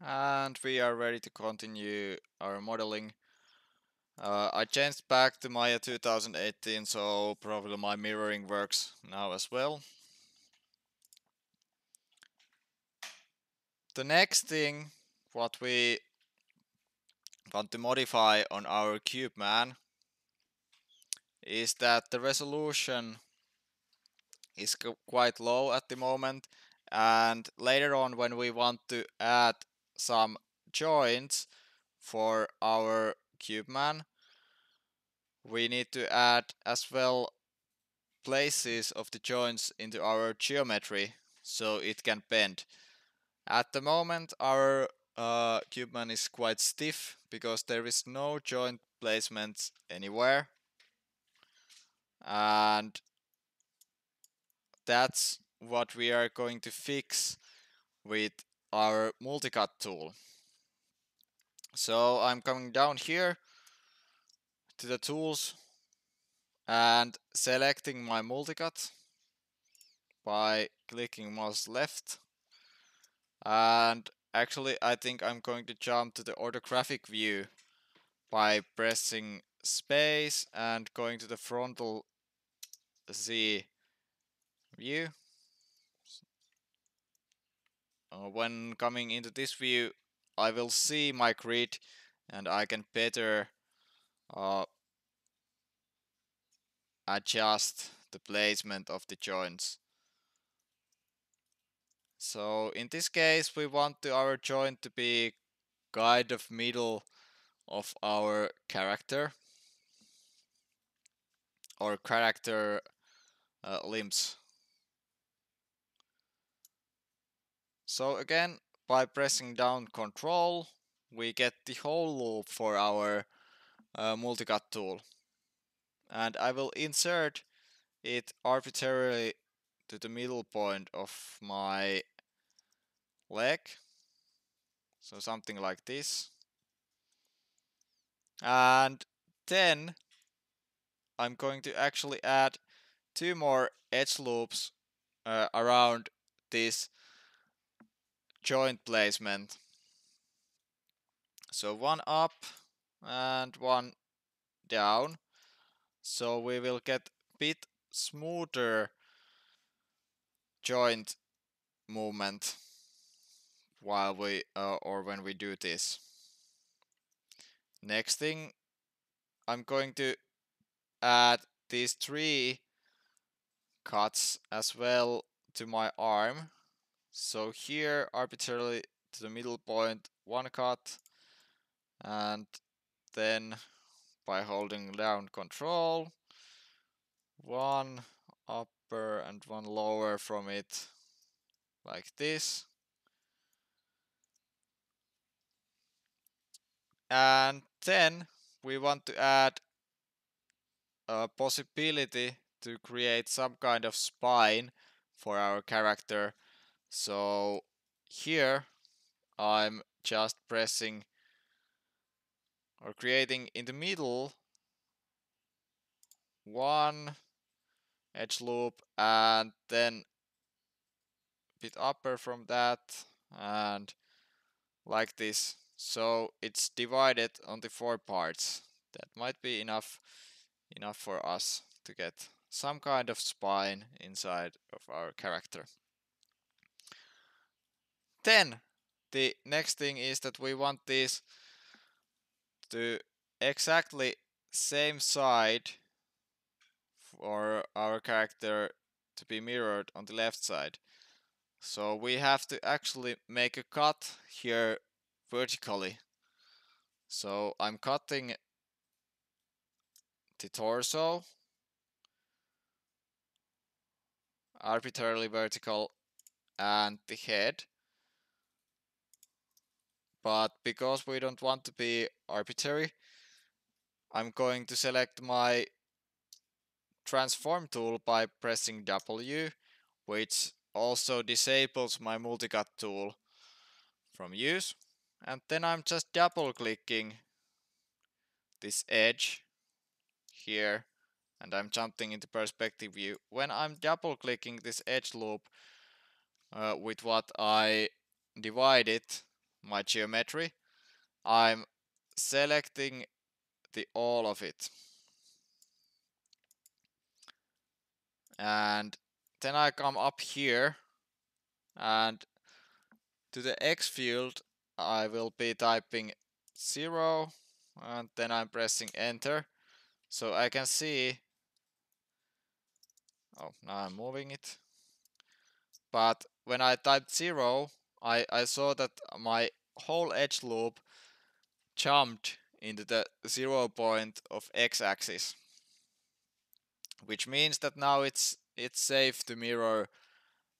And we are ready to continue our modeling. I changed back to Maya 2018, so probably my mirroring works now as well. The next thing what we want to modify on our cube man is that the resolution is quite low at the moment, and later on when we want to add some joints for our cube man, we need to add as well places of the joints into our geometry so it can bend. At the moment our cube man is quite stiff because there is no joint placement anywhere, and that's what we are going to fix with our multicut tool. So I'm coming down here to the tools and selecting my multicut by clicking mouse left, and actually I think I'm going to jump to the orthographic view by pressing space and going to the frontal Z view. When coming into this view, I will see my grid and I can better adjust the placement of the joints. So in this case we want our joint to be kind of middle of our character or character limbs. So again, by pressing down Control, we get the whole loop for our multicut tool, and I will insert it arbitrarily to the middle point of my leg, so something like this, and then I'm going to actually add two more edge loops around this joint placement. So one up and one down, so we will get a bit smoother joint movement while we or when we do this. Next thing, I'm going to add these three cuts as well to my arm. So here arbitrarily to the middle point one cut, and then by holding down Control, one upper and one lower from it, like this. And then we want to add a possibility to create some kind of spine for our character. So here I'm just pressing or creating in the middle one edge loop and then a bit upper from that and like this. So it's divided on the four parts. That might be enough for us to get some kind of spine inside of our character. Then the next thing is that we want this to exactly same side for our character to be mirrored on the left side. So we have to actually make a cut here vertically. So I'm cutting the torso, arbitrarily vertical, and the head. But because we don't want to be arbitrary, I'm going to select my transform tool by pressing W, which also disables my multicut tool from use. And then I'm just double clicking this edge here, and I'm jumping into perspective view. When I'm double clicking this edge loop with what I divided, my geometry, I'm selecting the all of it. And then I come up here and to the X field I will be typing 0 and then I'm pressing enter. So I can see, oh now I'm moving it. But when I typed 0, I saw that my whole edge loop jumped into the 0 point of x-axis, which means that now it's safe to mirror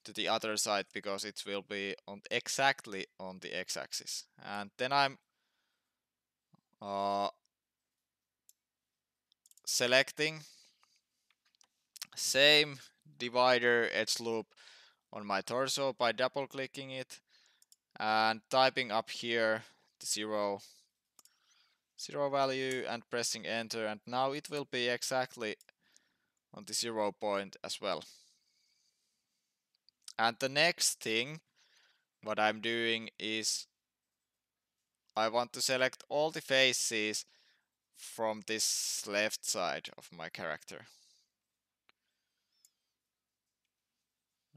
to the other side because it will be on exactly on the x-axis. And then I'm selecting same divider edge loop on my torso by double clicking it and typing up here the 0 value and pressing enter, and now it will be exactly on the 0 point as well. And the next thing what I'm doing is I want to select all the faces from this left side of my character.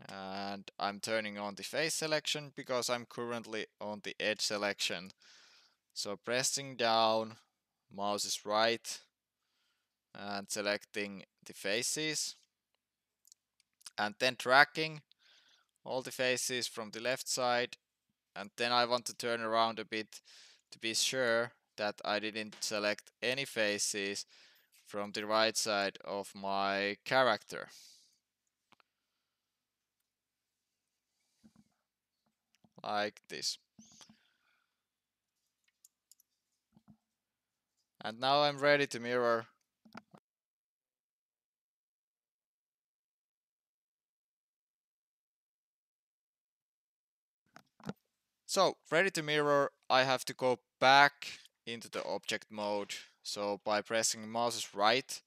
And I'm turning on the face selection because I'm currently on the edge selection. So pressing down, mouse is right, and selecting the faces. And then tracking all the faces from the left side. And then I want to turn around a bit to be sure that I didn't select any faces from the right side of my character. Like this. And now I'm ready to mirror. So, ready to mirror, I have to go back into the object mode. So by pressing mouse's right,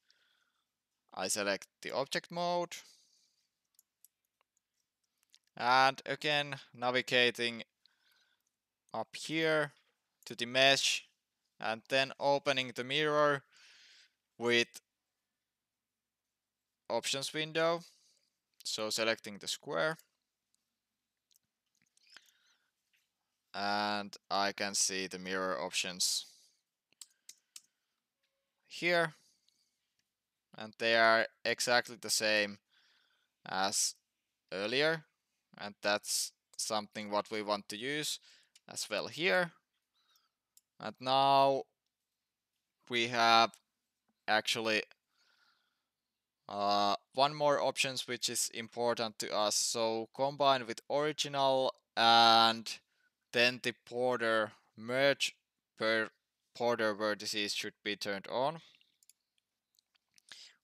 I select the object mode. And again, navigating up here to the mesh and then opening the mirror with options window. So selecting the square. And I can see the mirror options here. And they are exactly the same as earlier. And that's something what we want to use as well here. And now we have actually one more options which is important to us. So combine with original and then the border merge per border vertices should be turned on,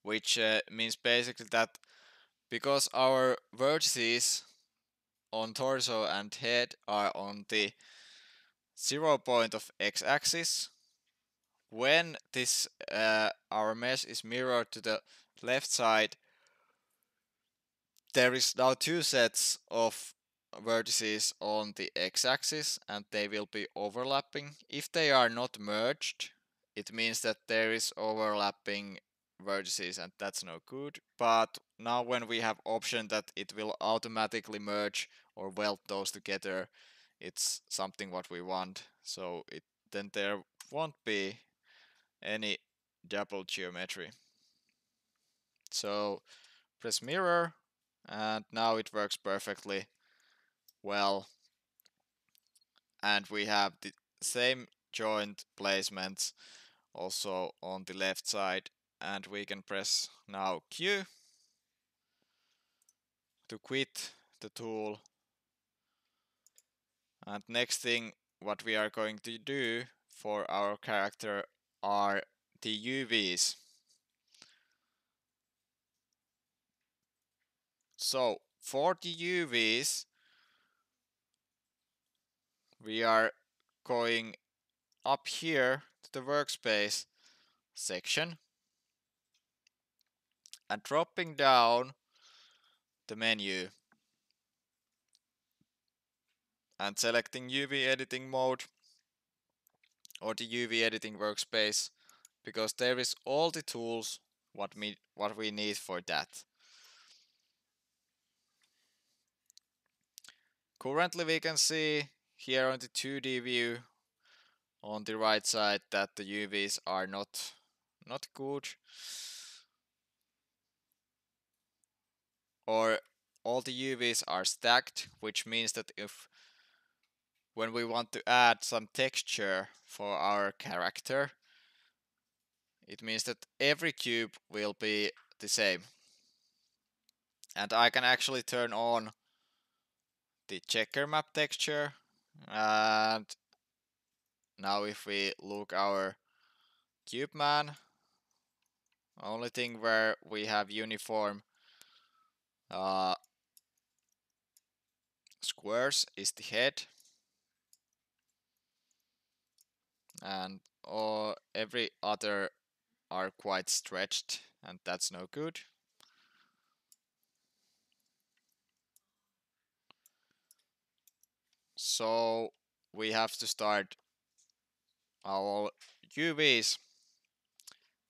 which means basically that because our vertices on torso and head are on the 0 point of x-axis, when this our mesh is mirrored to the left side, there is now two sets of vertices on the x-axis and they will be overlapping. If they are not merged, it means that there is overlapping vertices and that's no good. But now when we have option that it will automatically merge or weld those together, it's something what we want. So then there won't be any double geometry. So press mirror and now it works perfectly well, and we have the same joint placements also on the left side, and we can press now Q to quit the tool. And next thing what we are going to do for our character are the UVs. So for the UVs we are going up here to the workspace section and dropping down the menu and selecting UV editing mode or the UV editing workspace, because there is all the tools what we need for that. Currently we can see here on the 2D view on the right side that the UVs are not good, or all the UVs are stacked, which means that if when we want to add some texture for our character, it means that every cube will be the same. And I can actually turn on the checker map texture, and now if we look our cube man, only thing where we have uniform squares is the head, and every other are quite stretched, and that's no good. So we have to start our UVs.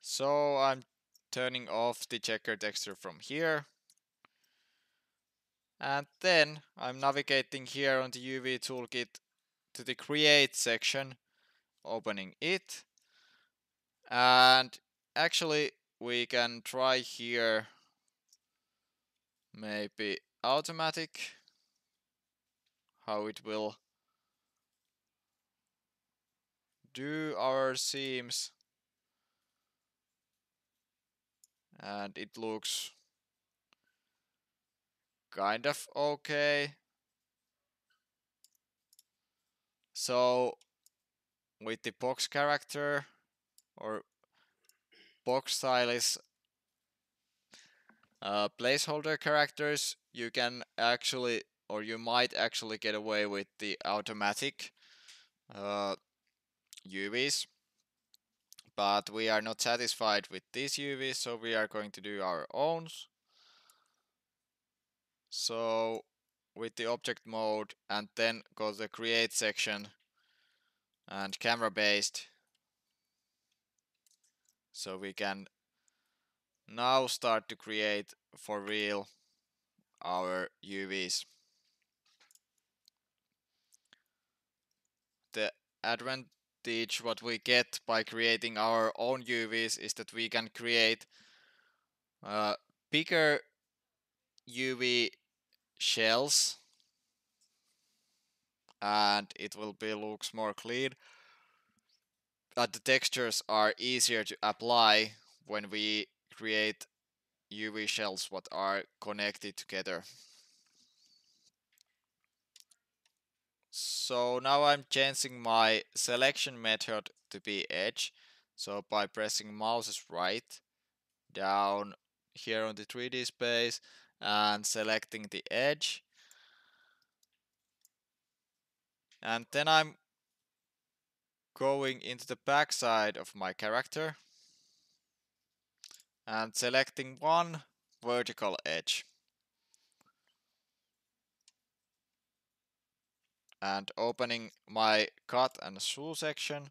So I'm turning off the checker texture from here, and then I'm navigating here on the UV toolkit to the create section, opening it, and actually we can try here maybe automatic, how it will do our seams, and it looks kind of okay. So with the box character or box stylus placeholder characters, you can actually, or you might actually get away with the automatic UVs, but we are not satisfied with these UVs, so we are going to do our own. So with the object mode, and then go to the create section and camera based, so we can now start to create for real our UVs. The advantage what we get by creating our own UVs is that we can create bigger UV shells, and it will be looks more clean, but the textures are easier to apply when we create UV shells what are connected together. So now I'm changing my selection method to be edge. So by pressing mouse's right down here on the 3D space and selecting the edge, and then I'm going into the backside of my character and selecting one vertical edge and opening my cut and shoe section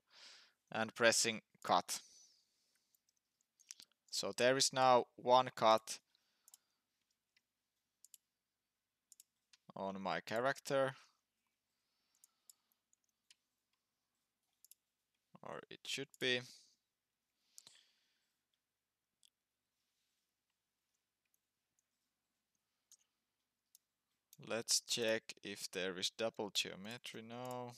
and pressing cut. So there is now one cut on my character, or it should be. Let's check if there is double geometry now.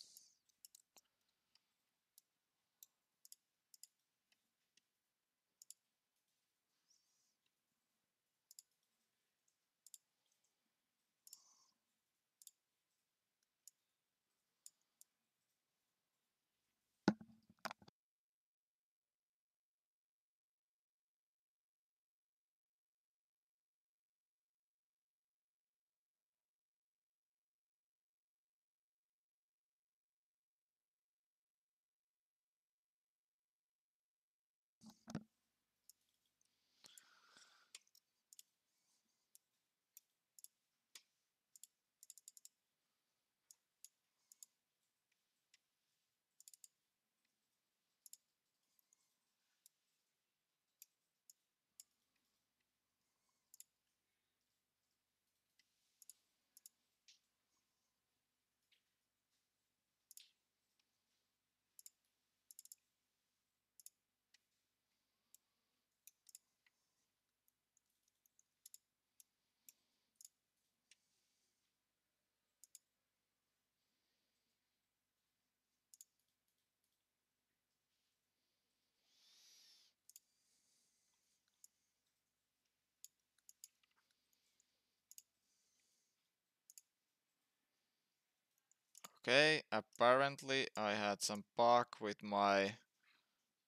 Okay, apparently I had some bug with my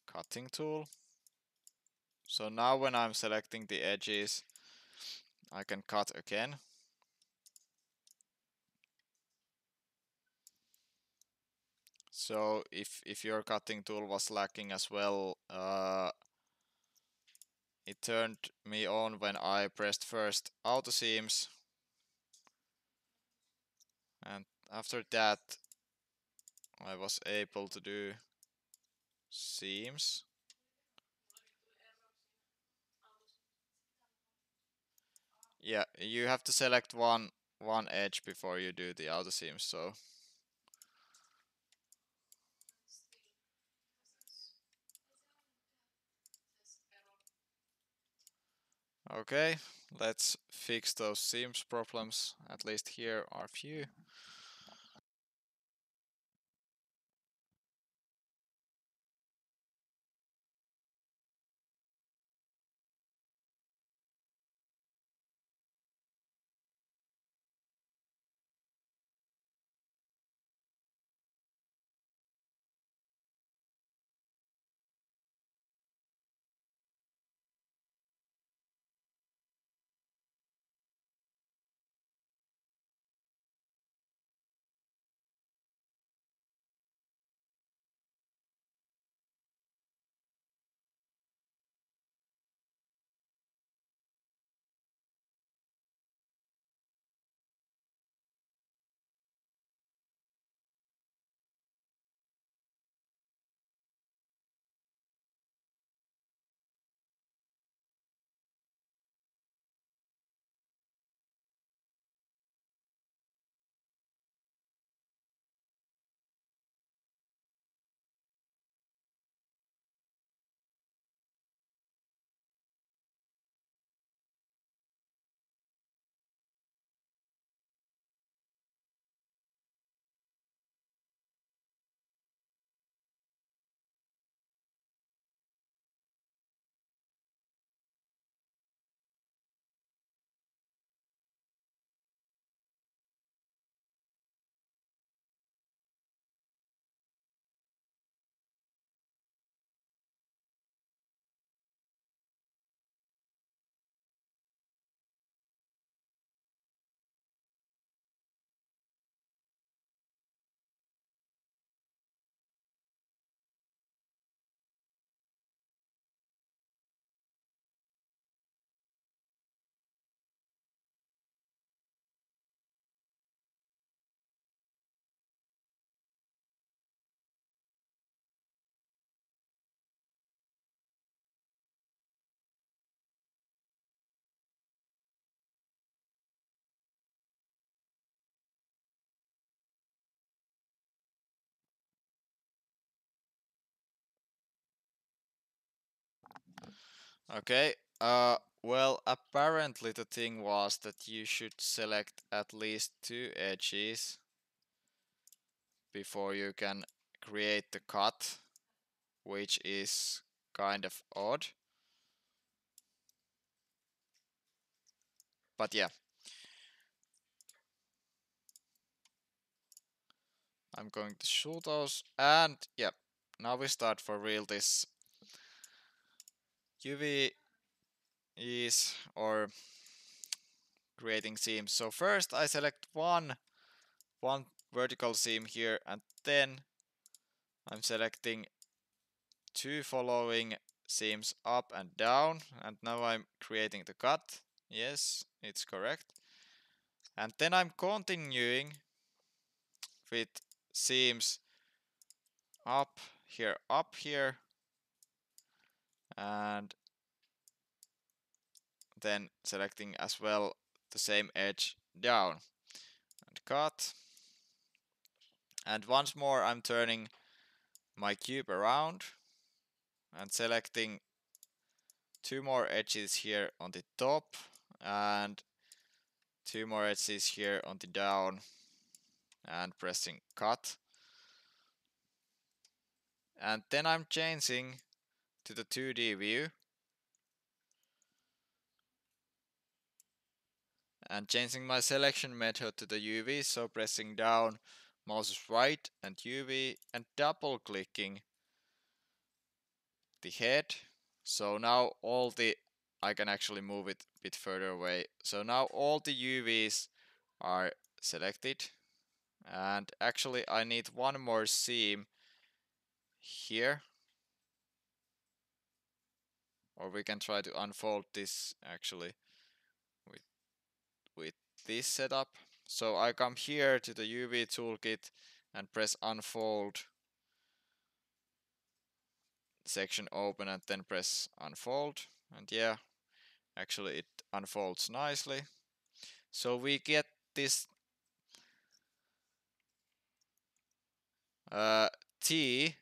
cutting tool. So now when I'm selecting the edges, I can cut again. So if your cutting tool was lacking as well, it turned me on when I pressed first auto seams, and after that I was able to do seams. Yeah, you have to select one edge before you do the auto seams. So okay, let's fix those seams problems. At least here are few. Okay, well, apparently the thing was that you should select at least two edges before you can create the cut, which is kind of odd. But yeah, I'm going to shoot those, and yeah, now we start for real. This UV is or creating seams. So first I select one vertical seam here, and then I'm selecting two following seams up and down, and now I'm creating the cut. Yes, it's correct. And then I'm continuing with seams up here, and then selecting as well the same edge down and cut. And once more I'm turning my cube around and selecting two more edges here on the top and two more edges here on the down and pressing cut. And then I'm changing to the 2D view and changing my selection method to the UV, so pressing down mouse is right and UV and double clicking the head. So now I can actually move it a bit further away. So now all the UVs are selected, and actually I need one more seam here, or we can try to unfold this actually with, with this setup. So I come here to the UV toolkit and press unfold, section open, and then press unfold, and yeah, actually it unfolds nicely. So we get this T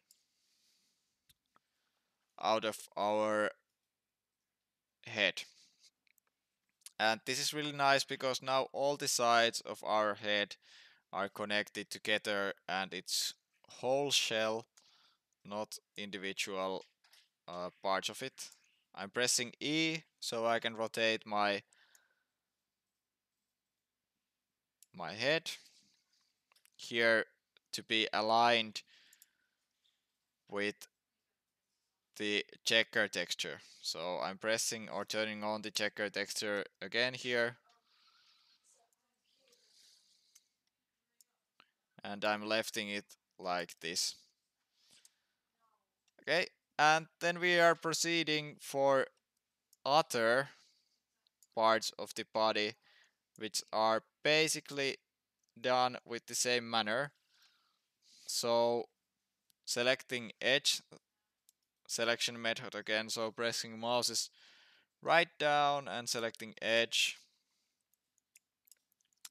out of our head. And this is really nice because now all the sides of our head are connected together and it's whole shell, not individual parts of it. I'm pressing E so I can rotate my head here to be aligned with the checker texture. So I'm pressing or turning on the checker texture again here, and I'm lefting it like this. Okay, and then we are proceeding for other parts of the body which are basically done with the same manner. So selecting edge selection method again, so pressing mouse's right down and selecting edge,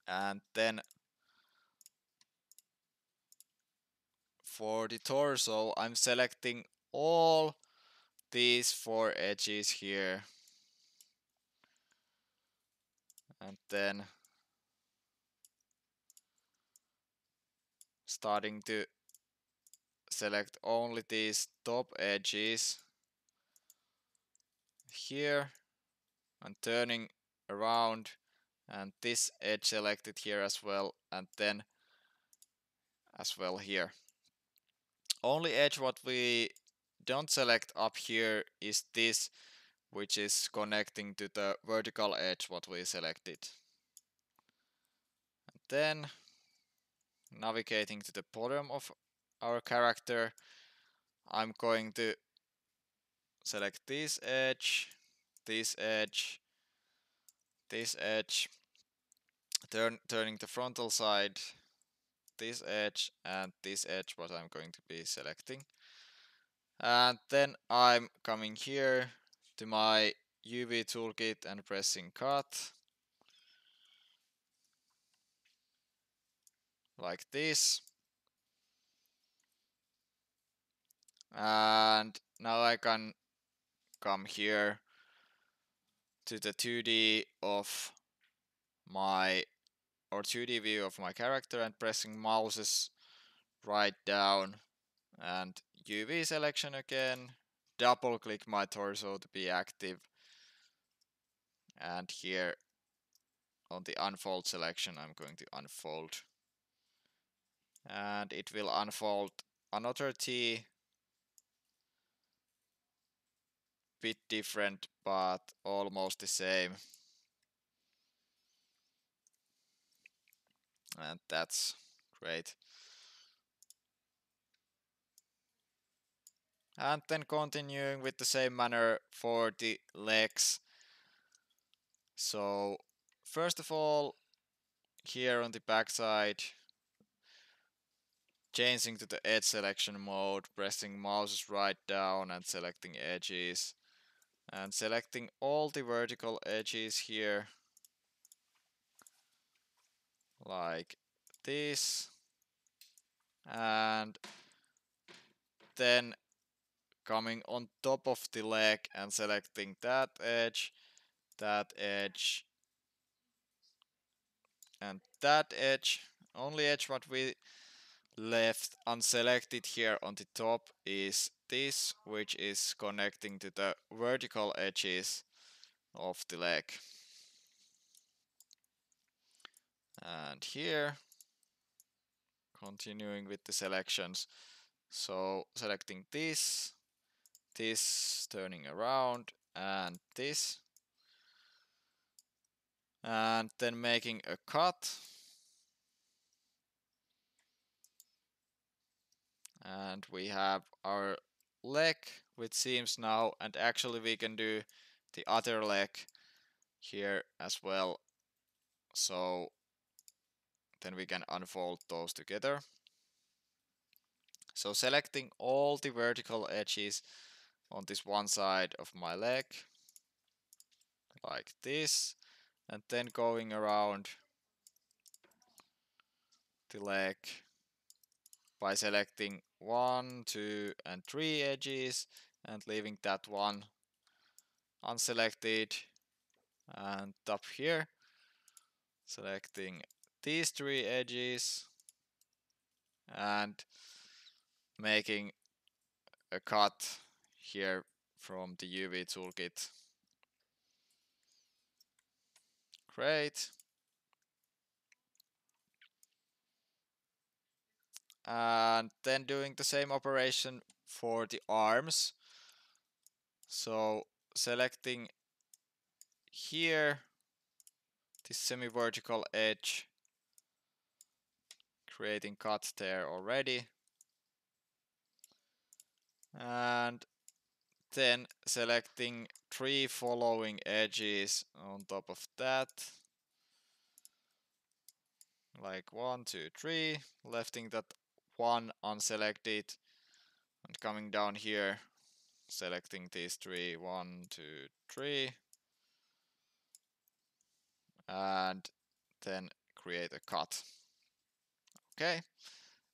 and then for the torso I'm selecting all these 4 edges here, and then starting to select only these top edges here and turning around, and this edge selected here as well, and then as well here. Only edge what we don't select up here is this, which is connecting to the vertical edge what we selected. And then navigating to the bottom of our character, I'm going to select this edge, this edge, this edge, turning the frontal side, this edge and this edge what I'm going to be selecting. And then I'm coming here to my UV toolkit and pressing cut like this. And now I can come here to the 2D of my 2D view of my character and pressing mouse's right down and UV selection again, double click my torso to be active, and here on the unfold selection I'm going to unfold, and it will unfold another T, bit different but almost the same, and that's great. And then continuing with the same manner for the legs. So first of all, here on the back side, changing to the edge selection mode, pressing mouse's right down and selecting edges, and selecting all the vertical edges here like this, and then coming on top of the leg and selecting that edge, and that edge. Only edge what we left unselected here on the top is this, which is connecting to the vertical edges of the leg. And here continuing with the selections. So selecting this, turning around, and this, and then making a cut, and we have our leg with seams now, and actually we can do the other leg here as well, so then we can unfold those together. So selecting all the vertical edges on this one side of my leg like this, and then going around the leg by selecting 1, 2 and 3 edges and leaving that one unselected, and up here selecting these 3 edges and making a cut here from the UV toolkit. Great. And then doing the same operation for the arms. So selecting here this semi-vertical edge, creating cut there already, and then selecting 3 following edges on top of that, like 1, 2, 3, leaving that one unselected, and coming down here selecting these 3, 1, 2, 3, and then create a cut. Okay,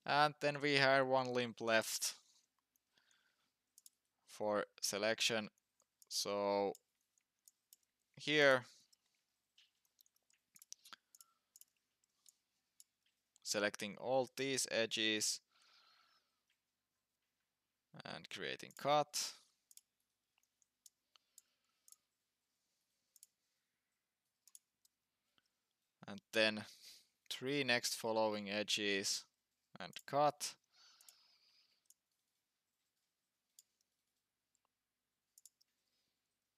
and then we have one limb left for selection. So here selecting all these edges and creating cut, and then 3 next following edges and cut,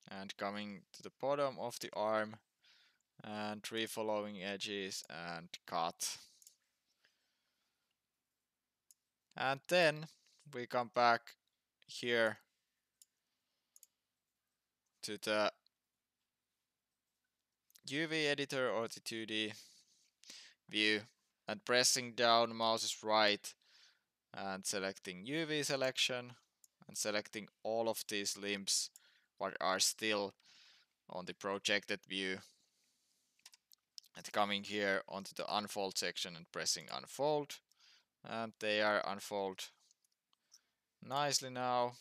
and coming to the bottom of the arm and 3 following edges and cut. And then we come back here to the UV editor or the 2D view, and pressing down mouse's right and selecting UV selection and selecting all of these limbs what are still on the projected view, and coming here onto the unfold section and pressing unfold, and they are unfold nicely now.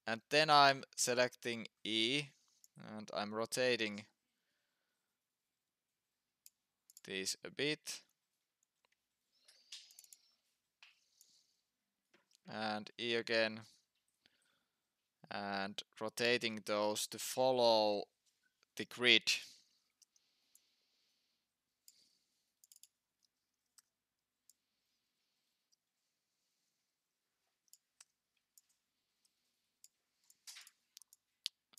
And then I'm selecting E and I'm rotating these a bit, and E again, and rotating those to follow the grid.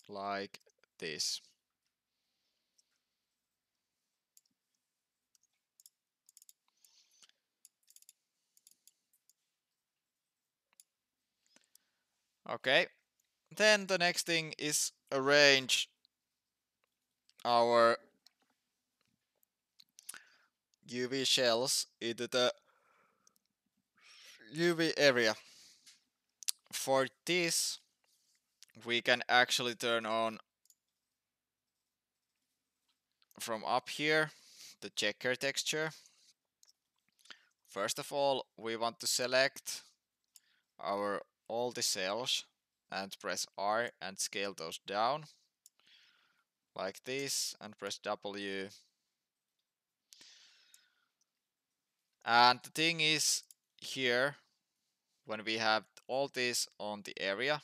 Like this. Okay, then the next thing is arrange our UV shells into the UV area. For this, we can actually turn on from up here the checker texture. First of all, we want to select our all the cells and press R and scale those down like this, and press W. And the thing is, here when we have all this on the area,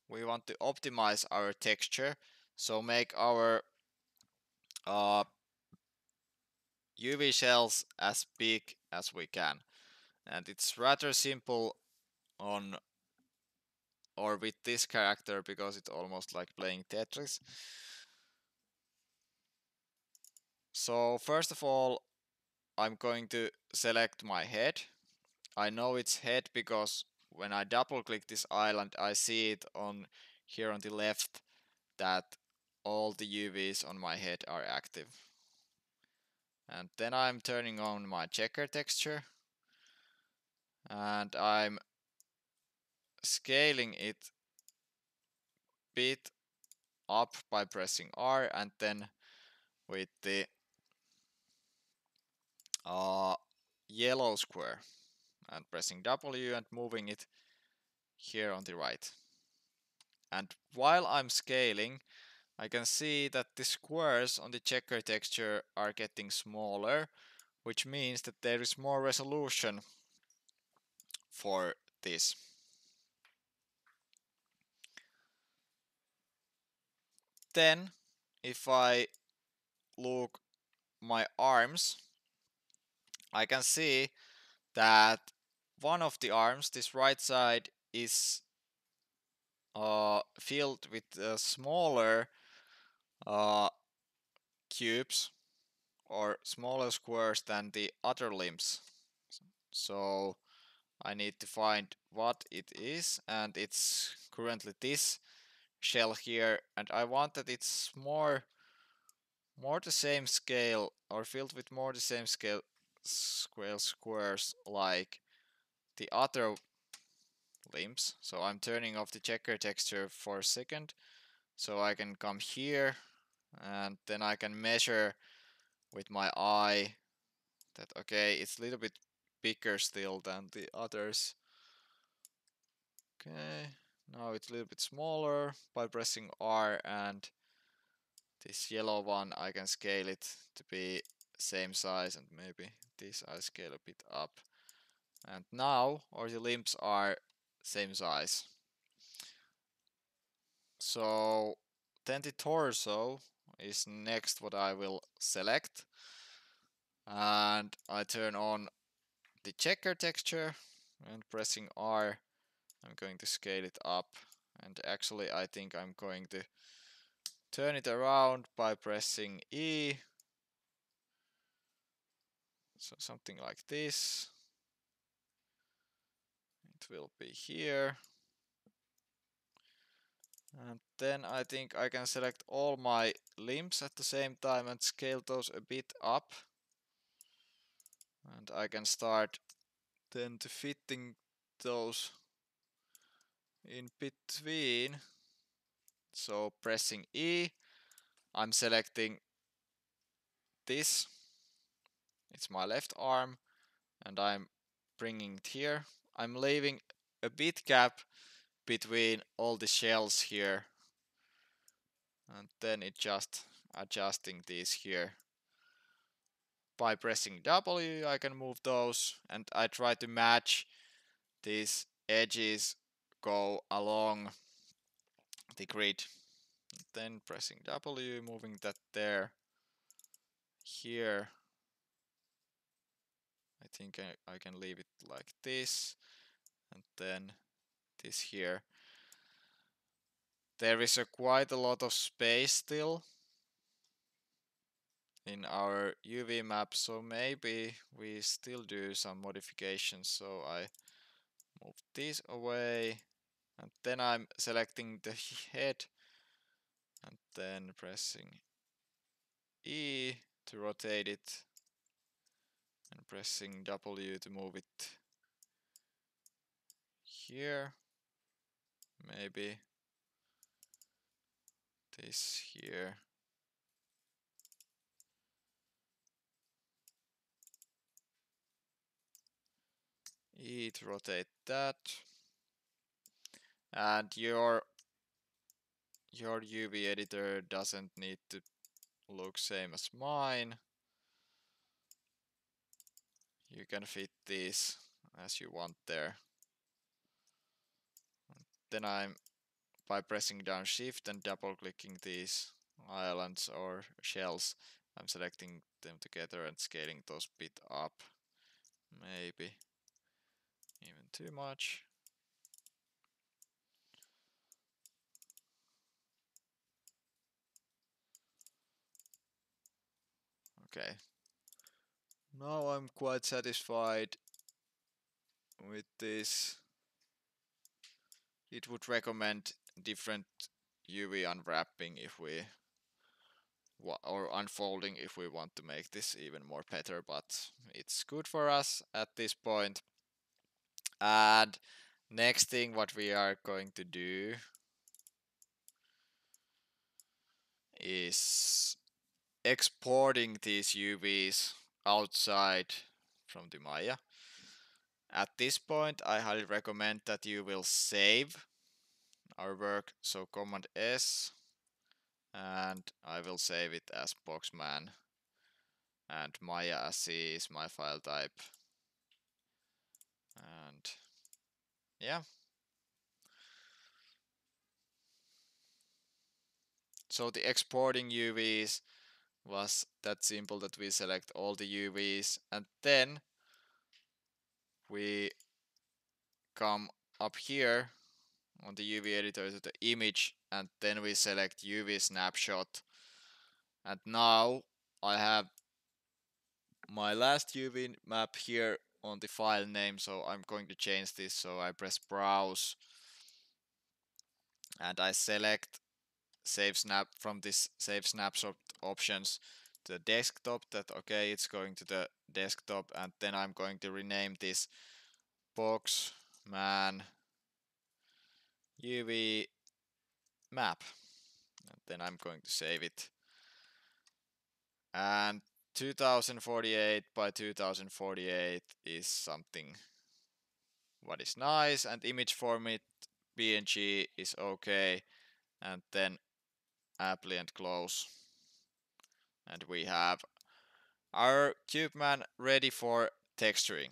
we want to optimize our texture, so make our UV shells as big as we can. And it's rather simple on or with this character because it's almost like playing Tetris. So first of all, I'm going to select my head. I know it's head because when I double click this island, I see it on here on the left that all the UVs on my head are active. And then I'm turning on my checker texture and I'm scaling it bit up by pressing R and then with the yellow square and pressing W and moving it here on the right. And while I'm scaling, I can see that the squares on the checker texture are getting smaller, which means that there is more resolution for this. Then, if I look my arms, I can see that one of the arms, this right side, is filled with smaller uh, cubes or smaller squares than the other limbs. So I need to find what it is, and it's currently this shell here, and I want that it's more the same scale or filled with more the same scale squares like the other limbs. So I'm turning off the checker texture for a second so I can come here and then I can measure with my eye that okay, it's a little bit bigger still than the others. Okay, now it's a little bit smaller by pressing R, and this yellow one I can scale it to be same size, and maybe this I scale a bit up. And now all the limbs are same size. So then the torso is next what I will select, and I turn on the checker texture and pressing R I'm going to scale it up, and actually I think I'm going to turn it around by pressing E, so something like this. It will be here. And then I think I can select all my limbs at the same time and scale those a bit up. And I can start then to fitting those in between. So pressing E, I'm selecting this. It's my left arm and I'm bringing it here. I'm leaving a bit gap between all the shells here, and then it just adjusting these here. By pressing W I can move those, and I try to match these edges go along the grid. Then pressing W, moving that there. Here I think I can leave it like this, and then this here. There is quite a lot of space still in our UV map, so maybe we still do some modifications. So I move this away, and then I'm selecting the head and then pressing E to rotate it and pressing W to move it here. Maybe this here. E to rotate that. And your UV editor doesn't need to look same as mine. You can fit these as you want there. Then I'm by pressing down shift and double clicking these islands or shells, I'm selecting them together and scaling those bit up. Maybe even too much. Okay. Now I'm quite satisfied with this. It would recommend different UV unwrapping if we or unfolding if we want to make this even more better, but it's good for us at this point. And next thing what we are going to do is exporting these UVs outside from the Maya. At this point, I highly recommend that you will save our work, so Command S, and I will save it as Boxman, and Maya as C is my file type. And yeah. So the exporting UVs was that simple, that we select all the UVs and then we come up here on the UV editor to the image and then we select UV snapshot. And now I have my last UV map here on the file name, so I'm going to change this. So I press browse and I select save snap from this save snapshot options to the desktop, that okay, it's going to the desktop, and then I'm going to rename this box man UV map, and then I'm going to save it. And 2048 by 2048 is something what is nice, and image format PNG is okay, and then apply and close, and we have our CubeMan ready for texturing.